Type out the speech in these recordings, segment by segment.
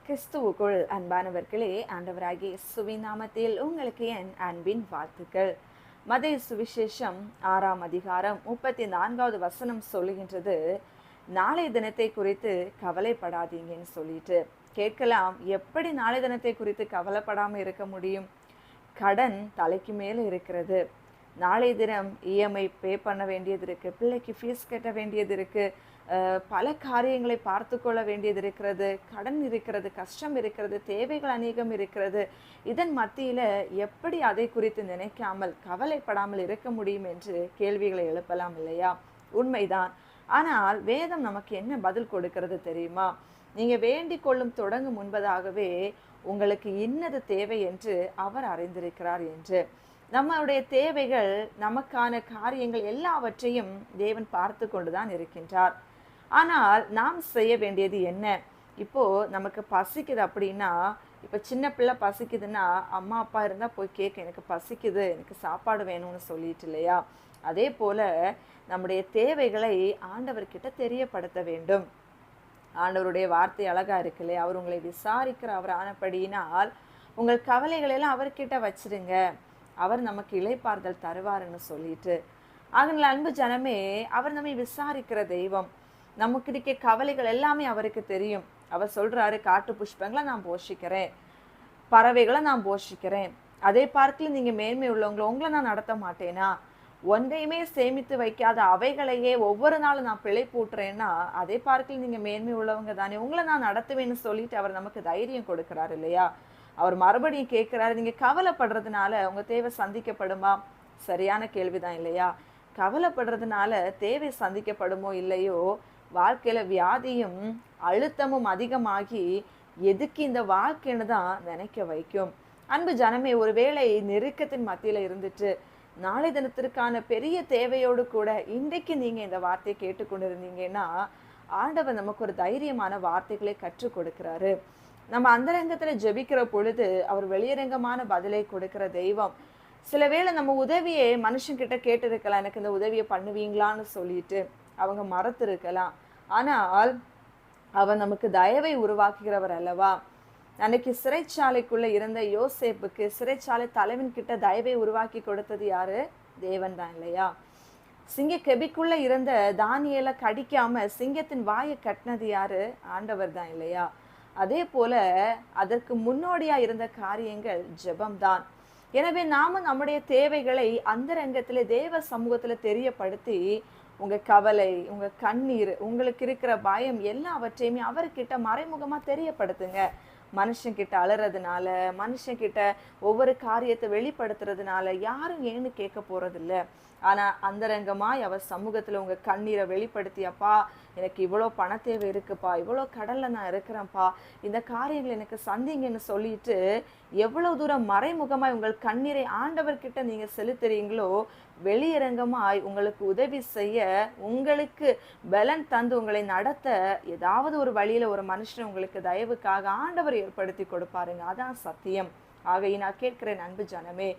கிறிஸ்துவுக்குள் அன்பானவர்களே, ஆண்டவராகிய இயேசுவின் நாமத்தில் உங்களுக்கு என் அன்பின் வாழ்த்துக்கள். மத்தேயு சுவிசேஷம் 6ஆம் அதிகாரம் 34வது வசனம் சொல்லுகின்றது, நாளை தினத்தை குறித்து கவலைப்படாதீங்கன்னு சொல்லிட்டு. கேட்கலாம், எப்படி நாளை தினத்தை குறித்து கவலைப்படாமல் இருக்க முடியும்? கடன் தலைக்கு மேலே இருக்கிறது. நாளை தினம் இஎம்ஐ பே பண்ண வேண்டியது இருக்குது, பிள்ளைக்கு ஃபீஸ் கட்ட வேண்டியது இருக்குது, பல காரியங்களை பார்த்து கொள்ள வேண்டியது இருக்கிறது, கடன் இருக்கிறது, கஷ்டம் இருக்கிறது, தேவைகள் அநேகம் இருக்கிறது. இதன் மத்தியில் எப்படி அதை குறித்து நினைக்காமல் கவலைப்படாமல் இருக்க முடியும் என்று கேள்விகளை எழுப்பலாம் இல்லையா? உண்மைதான். ஆனால் வேதம் நமக்கு என்ன பதில் கொடுக்கிறது தெரியுமா? நீங்கள் வேண்டிக் கொள்ளும் தொடங்கும் முன்பதாகவே உங்களுக்கு இன்னது தேவை என்று அவர் அறிந்திருக்கிறார் என்று. நம்மளுடைய தேவைகள், நமக்கான காரியங்கள் எல்லாவற்றையும் தேவன் பார்த்து கொண்டுதான் இருக்கின்றார். ஆனால் நாம் செய்ய வேண்டியது என்ன? இப்போ நமக்கு பசிக்குது அப்படின்னா, இப்போ சின்ன பிள்ளை பசிக்குதுன்னா அம்மா அப்பா இருந்தால் போய் கேட்க, எனக்கு பசிக்குது, எனக்கு சாப்பாடு வேணும்னு சொல்லிட்டு இல்லையா? அதே போல நம்முடைய தேவைகளை ஆண்டவர்கிட்ட தெரியப்படுத்த வேண்டும். ஆண்டவருடைய வார்த்தை அழகா இருக்கு இல்லையா? அவர் உங்களை விசாரிக்கிற அவர் ஆனபடியினால் உங்கள் கவலைகளெல்லாம் அவர்கிட்ட வச்சிருங்க, அவர் நமக்கு இளைப்பாறுதல் தருவாருன்னு சொல்லிட்டு. ஆகினால் அன்பு ஜனமே, அவர் நம்மை விசாரிக்கிற தெய்வம். நமக்கு இருக்க கவலைகள் எல்லாமே அவருக்கு தெரியும். அவர் சொல்றாரு, காட்டு புஷ்பங்களை நான் போஷிக்கிறேன், பறவைகளை நான் போஷிக்கிறேன், அதே பார்க்கல நீங்க மேன்மை உங்களை நான் நடத்த மாட்டேனா? ஒன்றையுமே சேமித்து வைக்காத அவைகளையே ஒவ்வொரு நாளும் நான் பிழை பூட்டுறேன்னா அதே பார்க்கல நீங்க மேன்மை உள்ளவங்க தானே, உங்களை நான் நடத்துவேன்னு சொல்லிட்டு அவர் நமக்கு தைரியம் கொடுக்கிறார் இல்லையா? அவர் மறுபடியும் கேட்கிறாரு, நீங்க கவலைப்படுறதுனால உங்க தேவை சந்திக்கப்படுமா? சரியான கேள்விதான் இல்லையா? கவலைப்படுறதுனால தேவை சந்திக்கப்படுமோ இல்லையோ, வாழ்க்கையில வியாதியும் அழுத்தமும் அதிகமாகி எதுக்கு இந்த வாழ்க்கைன்னு தான் நினைக்க வைக்கும். அன்பு ஜனமே, ஒருவேளை நெருக்கத்தின் மத்தியில இருந்துட்டு நாளை தினத்திற்கான பெரிய தேவையோடு கூட இன்றைக்கு நீங்க இந்த வார்த்தையை கேட்டுக்கொண்டு இருந்தீங்கன்னா, ஆண்டவர் நமக்கு ஒரு தைரியமான வார்த்தைகளை கற்றுக் கொடுக்கிறாரு. நம்ம அந்தரங்கத்துல ஜெபிக்கிற பொழுது அவர் வெளியரங்கமான பதிலை கொடுக்கிற தெய்வம். சில வேளை நம்ம உதவியை மனுஷன்கிட்ட கேட்டு இருக்கலாம், எனக்கு இந்த உதவியை பண்ணுவீங்களான்னு சொல்லிட்டு அவங்க மறத்து இருக்கலாம். ஆனால் அவர் நமக்கு தயவை உருவாக்குகிறவர் அல்லவா? அன்னைக்கு சிறைச்சாலைக்குள்ள இருந்த யோசேப்புக்கு சிறைச்சாலை தலைவன் கிட்ட தயவை உருவாக்கி கொடுத்தது யாரு? தேவன் தான் இல்லையா? சிங்க கெபிக்குள்ள இருந்த தானியேலை கடிக்காம சிங்கத்தின் வாயை கட்டினது யாரு? ஆண்டவர் தான் இல்லையா? அதே போல அதற்கு முன்னோடியா இருந்த காரியங்கள் ஜெபம்தான். எனவே நாம நம்முடைய தேவைகளை அந்தரங்கத்திலே தேவ சமூகத்துல தெரியப்படுத்தி, உங்க கவலை, உங்க கண்ணீர், உங்களுக்கு இருக்கிற பயம் எல்லாவற்றையுமே அவர்கிட்ட மறைமுகமா தெரியப்படுத்துங்க. மனுஷன்கிட்ட அலறதுனால, மனுஷன்கிட்ட ஒவ்வொரு காரியத்தை வெளிப்படுத்துறதுனால யாரும் ஏன்னு கேட்க போறதில்ல. ஆனா அந்தரங்கமாய் அவர் சமூகத்துல உங்க கண்ணீரை வெளிப்படுத்தி, அப்பா எனக்கு இவ்வளோ பண தேவை இருக்குப்பா, இவ்வளோ கடல்ல நான் இருக்கிறேன்ப்பா, இந்த காரியங்கள் எனக்கு சந்திங்கன்னு சொல்லிட்டு எவ்வளவு தூரம் மறைமுகமாய் உங்கள் கண்ணீரை ஆண்டவர்கிட்ட நீங்க செலுத்துறீங்களோ, வெளியரங்கமாய் உங்களுக்கு உதவி செய்ய, உங்களுக்கு பலன் தந்து உங்களை நடத்த ஏதாவது ஒரு வழியில ஒரு மனுஷன் உங்களுக்கு தயவுக்காக ஆண்டவர் ஏற்படுத்தி கொடுப்பாருங்க. அதான் சத்தியம். ஆகையை நான் கேட்கிறேன் அன்பு ஜனமே,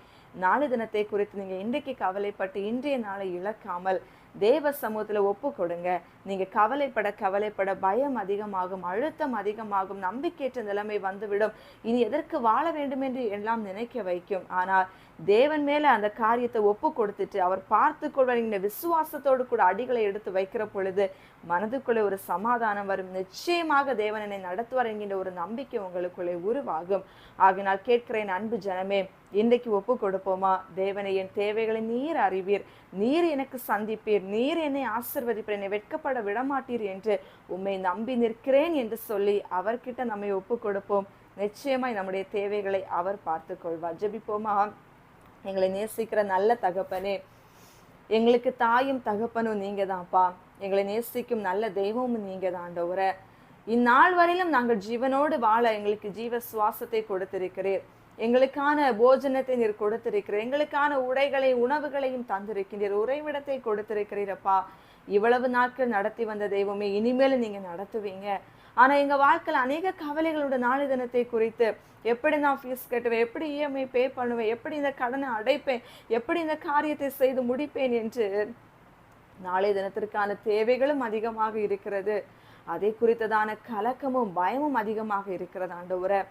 நாளை தினத்தை குறித்து நீங்க இன்றைக்கு கவலைப்பட்டு இன்றைய நாளை இழக்காமல் தேவ சமூகத்துல ஒப்பு கொடுங்க. நீங்க கவலைப்பட கவலைப்பட பயம் அதிகமாகும், அழுத்தம் அதிகமாகும், நம்பிக்கையற்ற நிலைமை வந்துவிடும். இனி எதற்கு வாழ வேண்டும் என்று எல்லாம் நினைக்க வைக்கும். ஆனால் தேவன் மேல அந்த காரியத்தை ஒப்பு கொடுத்துட்டு அவர் பார்த்து கொள்வார். இந்த விசுவாசத்தோடு கூட அடிகளை எடுத்து வைக்கிற பொழுது மனதுக்குள்ளே ஒரு சமாதானம் வரும். நிச்சயமாக தேவன் என்னை நடத்துவார் என்கின்ற ஒரு நம்பிக்கை உங்களுக்குள்ளே உருவாகும். ஆகினால் கேட்கிறேன் அன்பு ஜனமே, இன்றைக்கு ஒப்பு கொடுப்போமா? தேவனை, என் தேவைகளை நீர் அறிவீர், நீர் எனக்கு சந்திப்பீர், நீர் என்னை ஆசீர்வதிப்பீர், என்னை வெட்கப்பட விடமாட்டீர் என்று உம்மை நம்பி நிற்கிறேன் என்று சொல்லி அவர்கிட்ட நம்மை ஒப்பு கொடுப்போம். நிச்சயமாய் நம்முடைய தேவைகளை அவர் பார்த்து கொள்வார். ஜெபிப்போமா? எங்களை நேசிக்கிற நல்ல தகப்பனே, எங்களுக்கு தாயும் தகப்பனும் நீங்க தான்ப்பா. எங்களை நேசிக்கும் நல்ல தெய்வமும் நீங்க தான் ஆண்டவரே. இந்நாள் வரையிலும் நாங்கள் ஜீவனோடு வாழ எங்களுக்கு ஜீவ சுவாசத்தை கொடுத்திருக்கிறீர், எங்களுக்கான போஜனத்தை நீர் கொடுத்திருக்கிறீர், எங்களுக்கான உடைகளை உணவுகளையும் தந்திருக்கின்றீர், உறைவிடத்தை கொடுத்திருக்கிறீரப்பா. இவ்வளவு நாட்கள் நடத்தி வந்த தெய்வமே, இனிமேல் நீங்க நடத்துவீங்க. ஆனா எங்க வாழ்க்கையில் அநேக கவலைகளோட நாளை தினத்தை குறித்து, எப்படி நான் ஃபீஸ் கட்டுவேன், எப்படி இஎம்ஐ பே பண்ணுவேன், எப்படி இந்த கடனை அடைப்பேன், எப்படி இந்த காரியத்தை செய்து முடிப்பேன் என்று நாளை தினத்திற்கான தேவைகளும் அதிகமாக இருக்கிறது. அதை குறித்ததான கலக்கமும் பயமும் அதிகமாக இருக்கிறது ஆண்டவரே.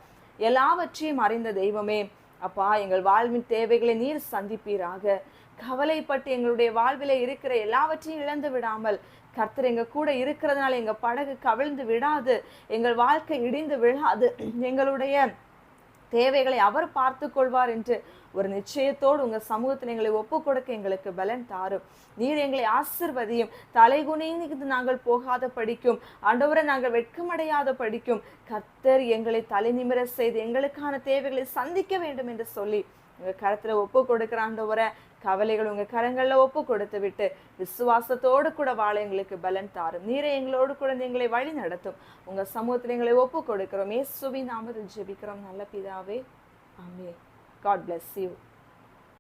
எல்லாவற்றையும் அறிந்த தெய்வமே, அப்பா, எங்கள் வாழ்வின் தேவைகளை நீர் சந்திப்பீராக. கவலைப்பட்டு எங்களுடைய வாழ்வில இருக்கிற எல்லாவற்றையும் இழந்து விடாமல், கர்த்தர் எங்க கூட இருக்கிறதுனால எங்க படகு கவிழ்ந்து விடாது, எங்கள் வாழ்க்கை இடிந்து விழாது, எங்களுடைய தேவைகளை அவர் பார்த்து கொள்வார் என்று ஒரு நிச்சயத்தோடு உங்க சமூகத்தில் எங்களை ஒப்பு கொடுக்க எங்களுக்கு பலன் தாரும். நீர் எங்களை ஆசிர்வதியும். தலைகுனிந்து நாங்கள் போகாத படிக்கும், ஆண்டவரை நாங்கள் வெட்கமடையாத படிக்கும் கர்த்தர் எங்களை தலை நிமிர செய்து எங்களுக்கான தேவைகளை சந்திக்க வேண்டும் என்று சொல்லி உங்க கரத்துல ஒப்பு கொடுக்கிற ஆண்டவரை, கவலைகள் உங்க கரங்கள்ல ஒப்பு கொடுத்து விட்டு விசுவாசத்தோடு கூட வாழ எங்களுக்கு பலன் தாரும். நீரை எங்களோடு கூட எங்களை வழி நடத்தும். உங்க சமூகத்தில் எங்களை ஒப்பு கொடுக்கிறோம். இயேசுவின் நாமத்தில் ஜெபிக்கிறோம் நல்ல பிதாவே, ஆமென். God bless you.